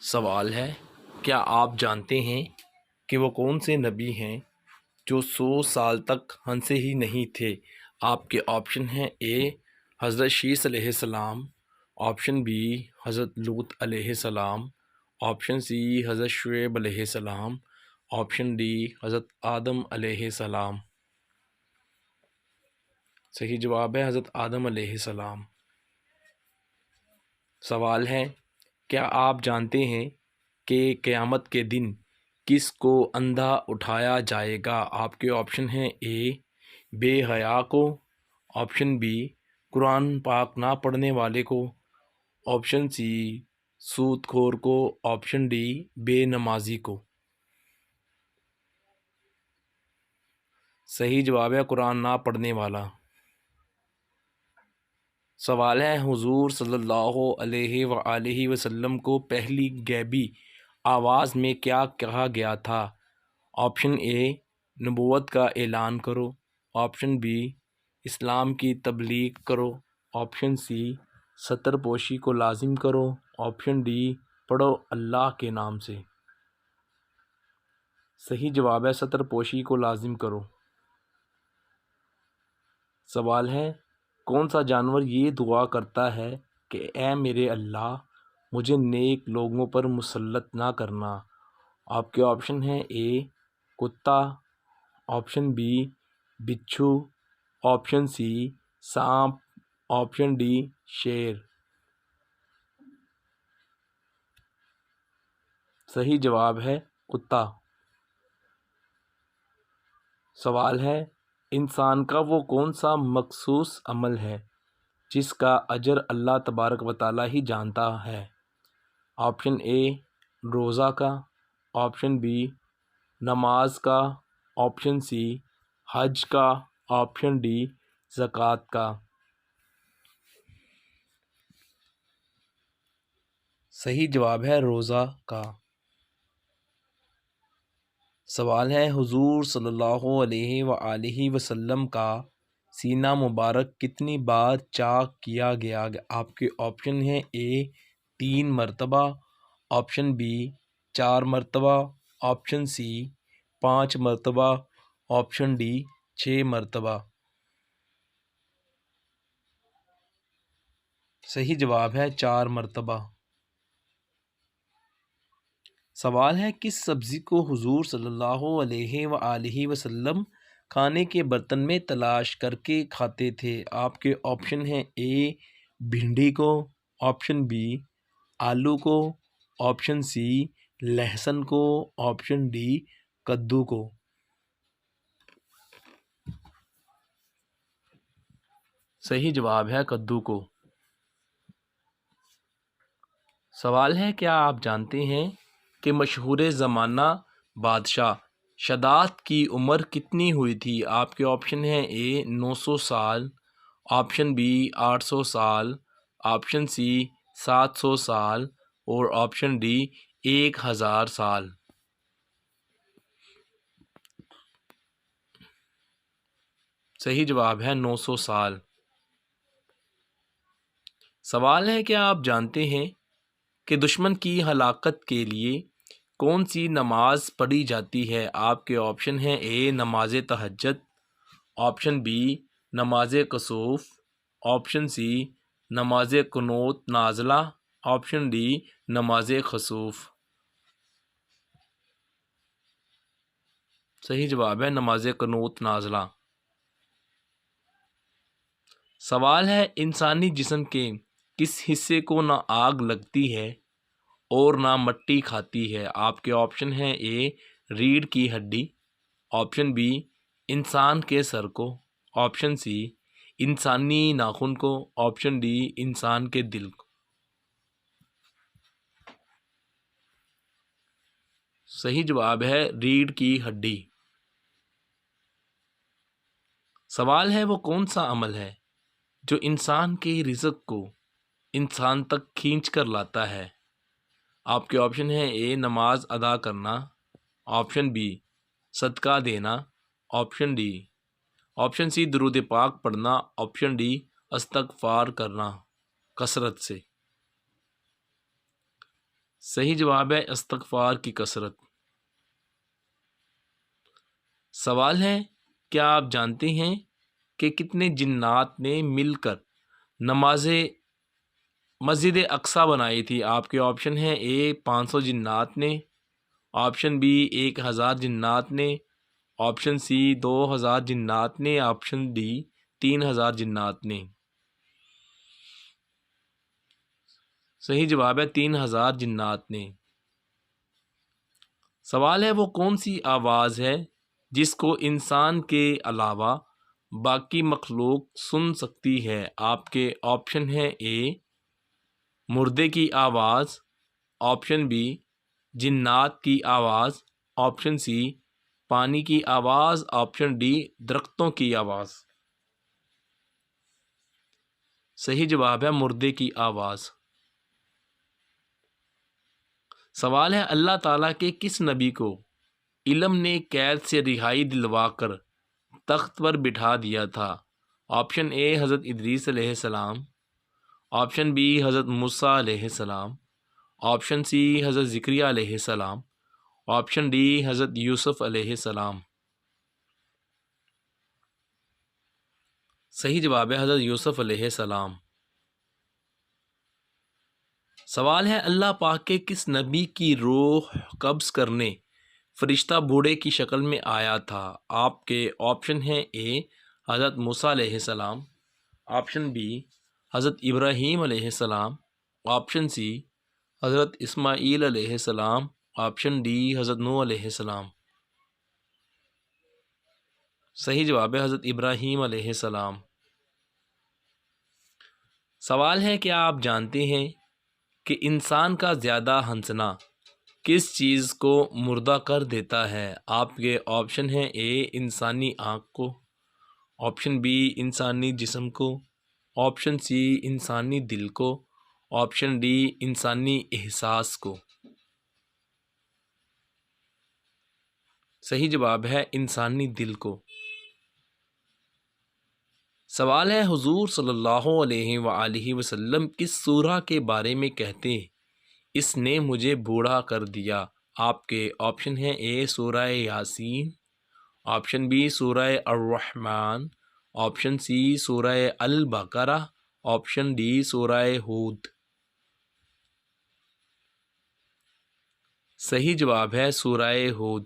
سوال ہے، کیا آپ جانتے ہیں کہ وہ کون سے نبی ہیں جو 100 سال تک ہنسے ہی نہیں تھے؟ آپ کے آپشن ہیں: اے حضرت شیس علیہ السلام، آپشن بی حضرت لوط علیہ السلام، آپشن سی حضرت شعیب علیہ السلام، آپشن ڈی حضرت آدم علیہ السلام۔ صحیح جواب ہے حضرت آدم علیہ السلام۔ سوال ہے، کیا آپ جانتے ہیں کہ قیامت کے دن کس کو اندھا اٹھایا جائے گا؟ آپ کے آپشن ہیں: اے بے حیا کو، آپشن بی قرآن پاک نہ پڑھنے والے کو، آپشن سی سود خور کو، آپشن ڈی بے نمازی کو۔ صحیح جواب ہے قرآن نہ پڑھنے والا۔ سوال ہے، حضور صلی اللہ علیہ وآلہ وسلم کو پہلی غیبی آواز میں کیا کہا گیا تھا؟ آپشن اے نبوت کا اعلان کرو، آپشن بی اسلام کی تبلیغ کرو، آپشن سی ستر پوشی کو لازم کرو، آپشن ڈی پڑھو اللہ کے نام سے۔ صحیح جواب ہے ستر پوشی کو لازم کرو۔ سوال ہے، کون سا جانور یہ دعا کرتا ہے کہ اے میرے اللہ مجھے نیک لوگوں پر مسلط نہ کرنا؟ آپ کے آپشن ہیں: اے کتا، آپشن بی بچھو، آپشن سی سانپ، آپشن ڈی شیر۔ صحیح جواب ہے کتا۔ سوال ہے، انسان کا وہ کون سا مخصوص عمل ہے جس کا اجر اللہ تبارک و تعالیٰ ہی جانتا ہے؟ آپشن اے روزہ کا، آپشن بی نماز کا، آپشن سی حج کا، آپشن ڈی زکوٰۃ کا۔ صحیح جواب ہے روزہ کا۔ سوال ہے، حضور صلی اللہ علیہ وآلہ وسلم کا سینہ مبارک کتنی بار چاک کیا گیا؟ آپ کے آپشن ہیں: اے 3 مرتبہ، آپشن بی 4 مرتبہ، آپشن سی 5 مرتبہ، آپشن ڈی 6 مرتبہ۔ صحیح جواب ہے 4 مرتبہ۔ سوال ہے، کس سبزی کو حضور صلی اللہ علیہ وآلہ وسلم کھانے کے برتن میں تلاش کر کے کھاتے تھے؟ آپ کے آپشن ہیں: اے بھنڈی کو، آپشن بی آلو کو، آپشن سی لہسن کو، آپشن ڈی کدو کو۔ صحیح جواب ہے کدو کو۔ سوال ہے، کیا آپ جانتے ہیں کہ مشہور زمانہ بادشاہ شداد کی عمر کتنی ہوئی تھی؟ آپ کے آپشن ہیں: اے 900 سال، آپشن بی 800 سال، آپشن سی 700 سال اور آپشن ڈی 1000 سال۔ صحیح جواب ہے 900 سال۔ سوال ہے، کیا آپ جانتے ہیں کہ دشمن کی ہلاکت کے لیے کون سی نماز پڑھی جاتی ہے؟ آپ کے آپشن ہیں: اے نماز تہجد، آپشن بی نماز کسوف، آپشن سی نماز قنوت نازلہ، آپشن ڈی نماز خسوف۔ صحیح جواب ہے نماز قنوت نازلہ۔ سوال ہے، انسانی جسم کے کس حصے کو نہ آگ لگتی ہے اور نہ مٹی کھاتی ہے؟ آپ کے آپشن ہیں: اے ریڑھ کی ہڈی، آپشن بی انسان کے سر کو، آپشن سی انسانی ناخن کو، آپشن ڈی انسان کے دل کو۔ صحیح جواب ہے ریڑھ کی ہڈی۔ سوال ہے، وہ کون سا عمل ہے جو انسان کے رزق کو انسان تک کھینچ کر لاتا ہے؟ آپ کے آپشن ہیں: اے نماز ادا کرنا، آپشن بی صدقہ دینا، آپشن سی درود پاک پڑھنا، آپشن ڈی استغفار کرنا کثرت سے۔ صحیح جواب ہے استغفار کی کثرت۔ سوال ہے، کیا آپ جانتے ہیں کہ کتنے جنات نے مل کر نماز مسجد اقصی بنائی تھی؟ آپ کے آپشن ہیں: اے 500 جنات نے، آپشن بی 1000 جنات نے، آپشن سی 2000 جنات نے، آپشن ڈی 3000 جنات نے۔ صحیح جواب ہے 3000 جنات نے۔ سوال ہے، وہ کون سی آواز ہے جس کو انسان کے علاوہ باقی مخلوق سن سکتی ہے؟ آپ کے آپشن ہیں: اے مردے کی آواز، آپشن بی جنات کی آواز، آپشن سی پانی کی آواز، آپشن ڈی درختوں کی آواز۔ صحیح جواب ہے مردے کی آواز۔ سوال ہے، اللہ تعالیٰ کے کس نبی کو علم نے قید سے رہائی دلوا کر تخت پر بٹھا دیا تھا؟ آپشن اے حضرت ادریس علیہ السلام، آپشن بی حضرت موسیٰ علیہ السلام، آپشن سی حضرت زکریہ علیہ السلام، آپشن ڈی حضرت یوسف علیہ السلام۔ صحیح جواب ہے حضرت یوسف علیہ السلام۔ سوال ہے، اللہ پاک کے کس نبی کی روح قبض کرنے فرشتہ بوڑھے کی شکل میں آیا تھا؟ آپ کے آپشن ہیں: اے حضرت موسیٰ علیہ السلام، آپشن بی حضرت ابراہیم علیہ السلام، آپشن سی حضرت اسماعیل علیہ السلام، آپشن ڈی حضرت نوح علیہ السلام۔ صحیح جواب ہے حضرت ابراہیم علیہ السلام۔ سوال ہے، کیا آپ جانتے ہیں کہ انسان کا زیادہ ہنسنا کس چیز کو مردہ کر دیتا ہے؟ آپ کے آپشن ہیں: اے انسانی آنکھ کو، آپشن بی انسانی جسم کو، آپشن سی انسانی دل کو، آپشن ڈی انسانی احساس کو۔ صحیح جواب ہے انسانی دل کو۔ سوال ہے، حضور صلی اللہ علیہ وآلہ وسلم کس سورہ کے بارے میں کہتے ہیں اس نے مجھے بوڑھا کر دیا؟ آپ کے آپشن ہیں: اے سورہ یاسین، آپشن بی سورہ الرحمن، آپشن سی سورہ البقرہ، آپشن ڈی سورہ ہود۔ صحیح جواب ہے سورہ ہود۔